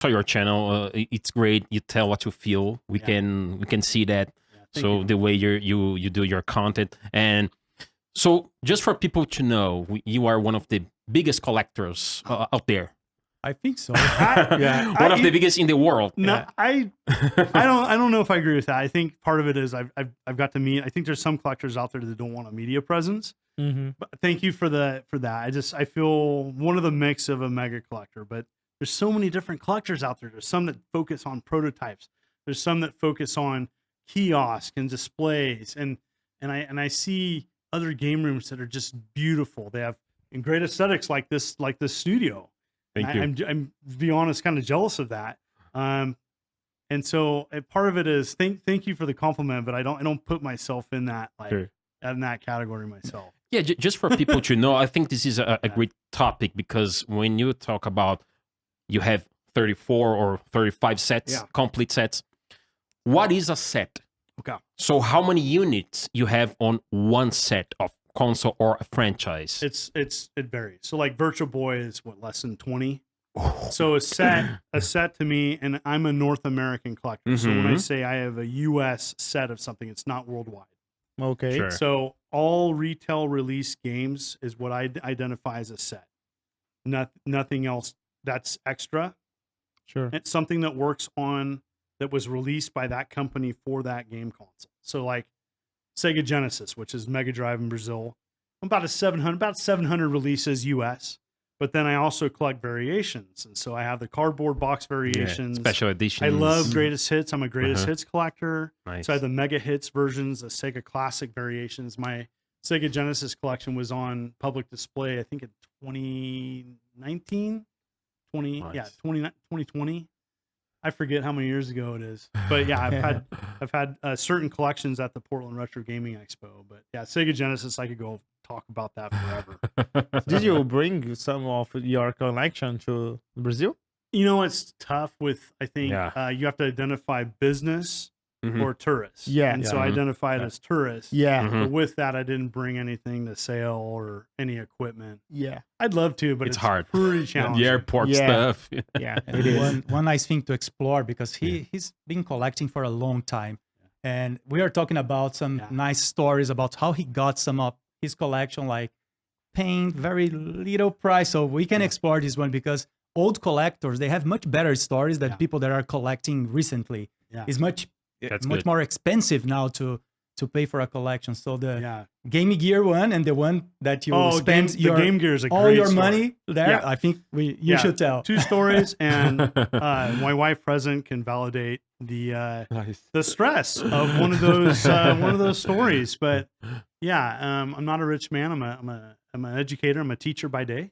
saw your channel. It's great. You tell what you feel. We can see that. So the way you do your content. And so just for people to know, you are one of the biggest collectors out there. I think so. One of the biggest in the world. No, I don't know if I agree with that. I think part of it is I've got to meet. I think there's some collectors out there that don't want a media presence. But thank you for that. I feel one of the mix of a mega collector, but there's so many different collectors out there. There's some that focus on prototypes. There's some that focus on kiosks and displays, and I see other game rooms that are just beautiful. They have great aesthetics like this studio. Thank you. I'm to be honest, kind of jealous of that. And so part of it is thank you for the compliment, but I don't put myself in that in that category myself. Yeah, just for people to know, I think this is a great topic, because when you talk about you have 34 or 35 sets, complete sets, what is a set? Okay. So how many units you have on one set of console or a franchise? It varies. So like Virtual Boy is less than 20. So a set to me, and I'm a North American collector. So when I say I have a US set of something, it's not worldwide. Okay. Sure. So all retail release games is what I identify as a set. Nothing else that's extra. Sure. It's something that that was released by that company for that game console. So like Sega Genesis, which is Mega Drive in Brazil, about 700 releases US. But then I also collect variations, and so I have the cardboard box variations, special editions. I love greatest hits. I'm a greatest hits collector. Nice. So I have the mega hits versions, the Sega Classic variations. My Sega Genesis collection was on public display, I think in 2019, 2020. I forget how many years ago it is, but yeah, I've had certain collections at the Portland Retro Gaming Expo. But yeah, Sega Genesis, I could go talk about that forever. Did you bring some of your collection to Brazil? You know, it's tough with, I think, you have to identify business or tourists. Yeah. And so I identified as tourists. Yeah. But with that, I didn't bring anything to sale or any equipment. Yeah. I'd love to, but it's hard. Pretty challenging. The airport stuff. Yeah, it is. One nice thing to explore, because he's been collecting for a long time. And we are talking about some nice stories about how he got some of his collection, like paying very little price. So we can explore this one, because old collectors, they have much better stories than people that are collecting recently. It's much more expensive now to pay for a collection. So the Game Gear one and the one that you spend the Game Gear is a all great your story. money there, I think you should tell. Two stories, and my wife present can validate the stress of one of those stories. But I'm not a rich man. I'm an educator. I'm a teacher by day.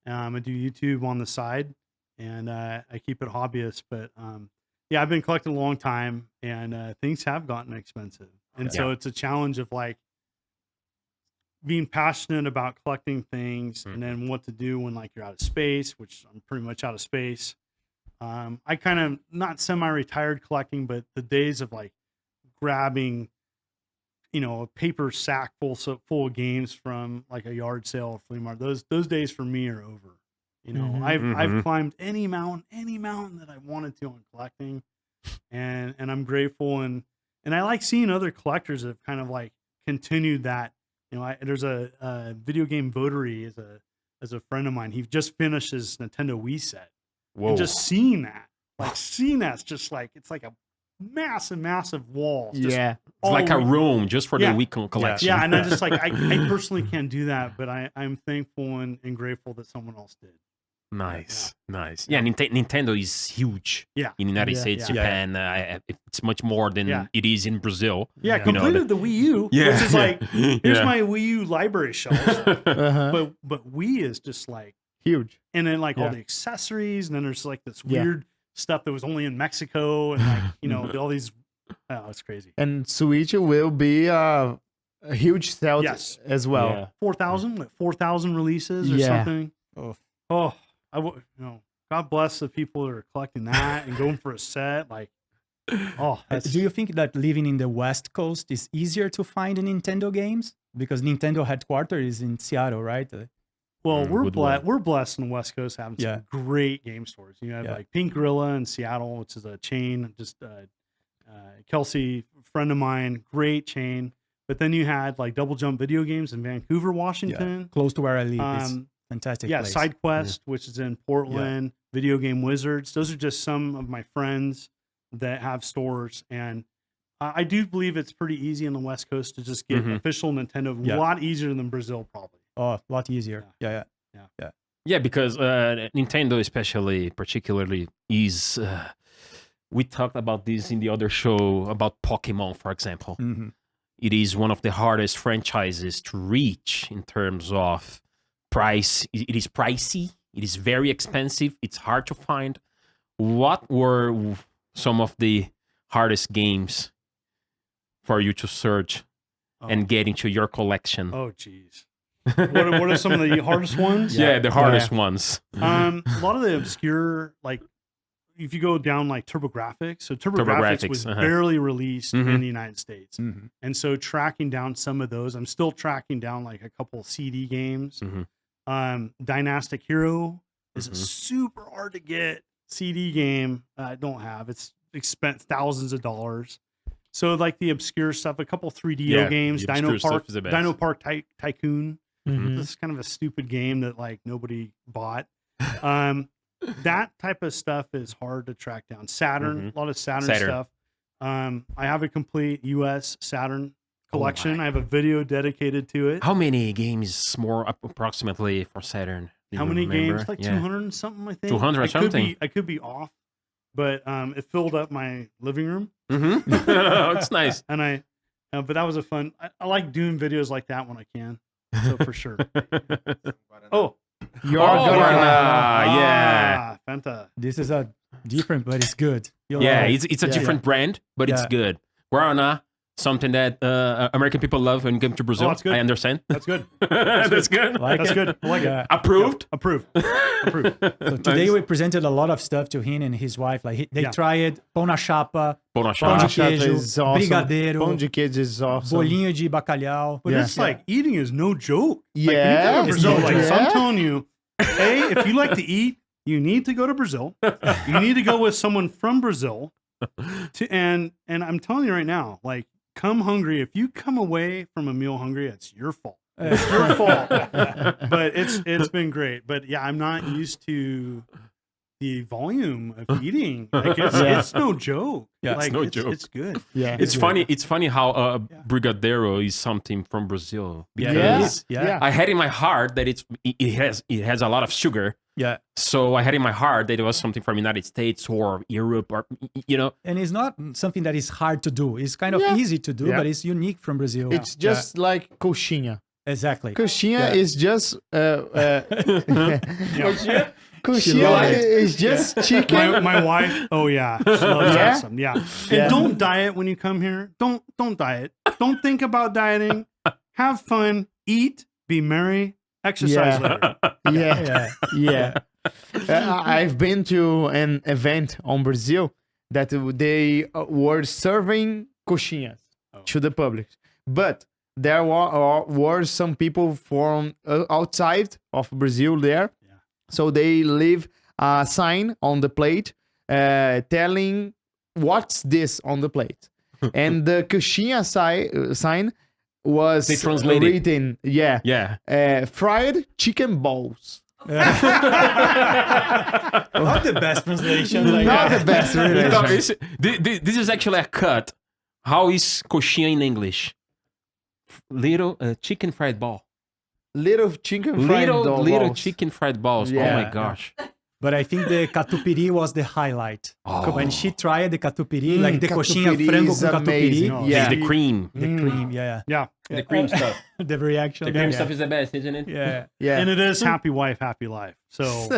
I do YouTube on the side, and I keep it hobbyist. But I've been collecting a long time, and things have gotten expensive. And so it's a challenge of like being passionate about collecting things, and then what to do when like you're out of space, which I'm pretty much out of space. I kind of not semi-retired collecting, but the days of like grabbing, a paper sack full of games from like a yard sale or flea market, those days for me are over. I've climbed any mountain that I wanted to on collecting, and I'm grateful, and I like seeing other collectors that have kind of like continued that. There's a video game votary as a friend of mine. He just finished his Nintendo Wii set. Whoa. And just seeing that's just like, it's like a massive wall. It's like a room just for the Wii collection. Yeah, and I just like, I personally can't do that, but I'm thankful and grateful that someone else did. Nice. Yeah, Nintendo is huge in the United States, Japan. It's much more than it is in Brazil. Yeah, completed the Wii U, which is like, here's my Wii U library shelf. But Wii is just like huge. And then like all the accessories, and then there's like this weird stuff that was only in Mexico, and like, all these, it's crazy. And Switch will be a huge sale as well. Yeah. 4,000 releases or something. Oh. God bless the people that are collecting that and going for a set. Like, do you think that living in the West Coast is easier to find Nintendo games? Because Nintendo headquarters is in Seattle, right? Well, Woodland. we're blessed in the West Coast having some great game stores. You have like Pink Gorilla in Seattle, which is a chain. Just Kelsey, friend of mine, great chain. But then you had like Double Jump Video Games in Vancouver, Washington, close to where I live. It's fantastic. Yeah, place. Side Quest, which is in Portland. Video Game Wizards. Those are just some of my friends that have stores, and I do believe it's pretty easy on the West Coast to just get official Nintendo. A lot easier than Brazil, probably. Oh, a lot easier. Yeah. Yeah, because Nintendo, particularly, is. We talked about this in the other show about Pokemon, for example. It is one of the hardest franchises to reach in terms of price. It is pricey. It is very expensive. It's hard to find. What were some of the hardest games for you to search and get into your collection? Oh, geez. What are some of the hardest ones? Yeah, the hardest ones. A lot of the obscure, like, if you go down like TurboGrafx, so TurboGrafx was barely released in the United States. And so tracking down some of those, I'm still tracking down like a couple CD games. Dynastic Hero is a super hard to get CD game. I don't have. It's spent thousands of dollars. So like the obscure stuff, a couple 3DO games, Dino Park Tycoon. This is kind of a stupid game that like nobody bought. That type of stuff is hard to track down. Saturn, a lot of Saturn stuff. I have a complete US Saturn collection. I have a video dedicated to it. How many games more approximately for Saturn? How many games? Like 200 and something, I think. 200 something. I could be off, but it filled up my living room. It's nice. And but that was a fun. I like doing videos like that when I can. So for sure. Yeah. Fanta. This is a different, but it's good. It's a different brand, but it's good. Guaraná, something that American people love when you come to Brazil. That's good. I understand. That's good. That's good. That's good. I like it. Approved. Approved. So today we presented a lot of stuff to him and his wife. Like they tried pão na chapa, Pão na pão de chapa. queijo, is awesome. brigadeiro, Pão de queijo is awesome. bolinho de bacalhau. But it's like eating is no joke. Yeah. Like, when you go to Brazil, so I'm telling you, if you like to eat, you need to go to Brazil. You need to go with someone from Brazil. And I'm telling you right now, like, come hungry. If you come away from a meal hungry, it's your fault. It's your fault. But it's been great. But yeah, I'm not used to the volume of eating. Like it's no joke. Yeah, like, it's no joke. It's good. Yeah. It's funny. It's funny how brigadeiro is something from Brazil. Because I had in my heart that it has a lot of sugar. Yeah. So I had in my heart that it was something from United States or Europe or And it's not something that is hard to do. It's kind of easy to do, but it's unique from Brazil. It's just like coxinha. Exactly. Coxinha is just coxinha is just chicken. My wife, she loves that stuff. And don't diet when you come here. Don't diet. Don't think about dieting. Have fun. Eat. Be merry. Exercise later. I've been to an event on Brazil that they were serving coxinhas to the public, but there were some people from outside of Brazil there. So they leave a sign on the plate telling what's this on the plate. And the coxinha sign was written, fried chicken balls. Not the best translation. Not the best translation. This is actually a cut. How is coxinha in English? Little chicken fried ball. Little chicken fried balls. Little chicken fried balls. Yeah. Oh my gosh. But I think the catupiry was the highlight. When she tried the catupiry, like the coxinha frango com catupiry. The cream. The cream, yeah. The cream stuff. The reaction. The cream stuff is the best, isn't it? Yeah. And it is happy wife, happy life. So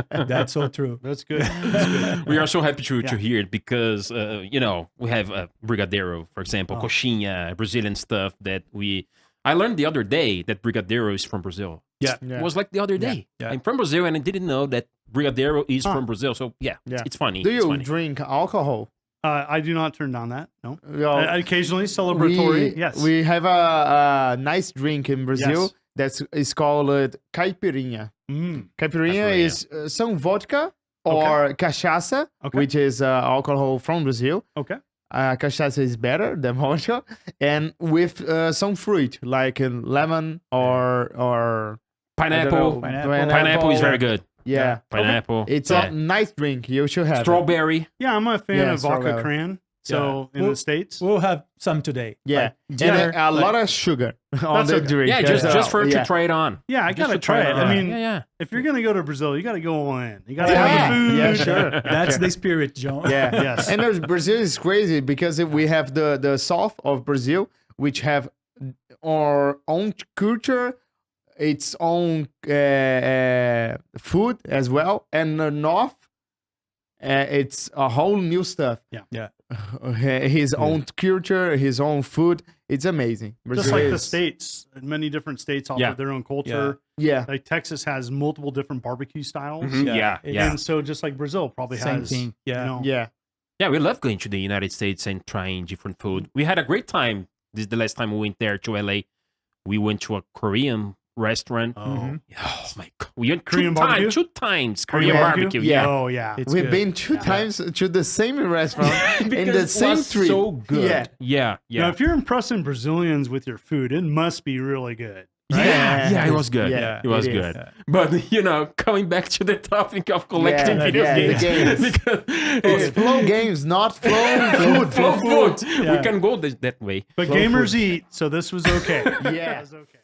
that's so true. That's good. That's good. We are so happy to hear it because, we have brigadeiro, for example, coxinha, Brazilian stuff that I learned the other day that brigadeiro is from Brazil. Yeah. It was like the other day. Yeah. I'm from Brazil and I didn't know that brigadeiro is from Brazil. So it's funny. Do it's you funny. drink alcohol? I do not turn down that. No. Occasionally celebratory. Yes. We have a nice drink in Brazil is called caipirinha. Caipirinha Caipirinha. is some vodka or cachaça, which is alcohol from Brazil. Okay. Cachaça is better than vodka, and with some fruit like lemon or Pineapple. Pineapple is very good. Yeah, Pineapple. it's Yeah. a nice drink. You should have it. Strawberry. Yeah, I'm a fan Yeah, of vodka strawberry. cran. So in We'll- the States. We'll have some today. Yeah, Like and dinner, a like- lot of sugar on That's the okay. drink. Yeah, just for yeah. to try it on. Yeah, I Just gotta to try it. on. I mean, yeah. if you're gonna go to Brazil, you gotta go all in. You gotta Yeah. have the food. Yeah, sure. That's the spirit, John. Yeah, Yes. And Brazil is crazy because we have the south of Brazil, which have our own culture, its own food as well, and the north, it's a whole new stuff. Yeah. His own culture, his own food. It's amazing. Just Brazil like the is- states, many different states offer Yeah. their own culture. Yeah, Like Texas has multiple different barbecue styles. Mhm. Yeah. Yeah. And so just like Brazil probably Same has thing. Yeah. You know, yeah. Yeah, we love going to the United States and trying different food. We had a great time. This is the last time we went there to LA. We went to a Korean restaurant. Oh. Oh my god, we went Korean barbecue? two times Korean Korean barbecue. barbecue? Yeah, Oh yeah. It's We've good. been two times to the same restaurant in Because the it same was trip. so good. Yeah. Now, if you're impressing Brazilians with your food, it must be really good. Yeah, it was good. Yeah, it was it is. good. But coming back to the topic of collecting video the games, games. because It's flow games, not flow food. flow food. Yeah. We can go that way. But Slow gamers food. eat, so this was okay. Yeah. It was okay.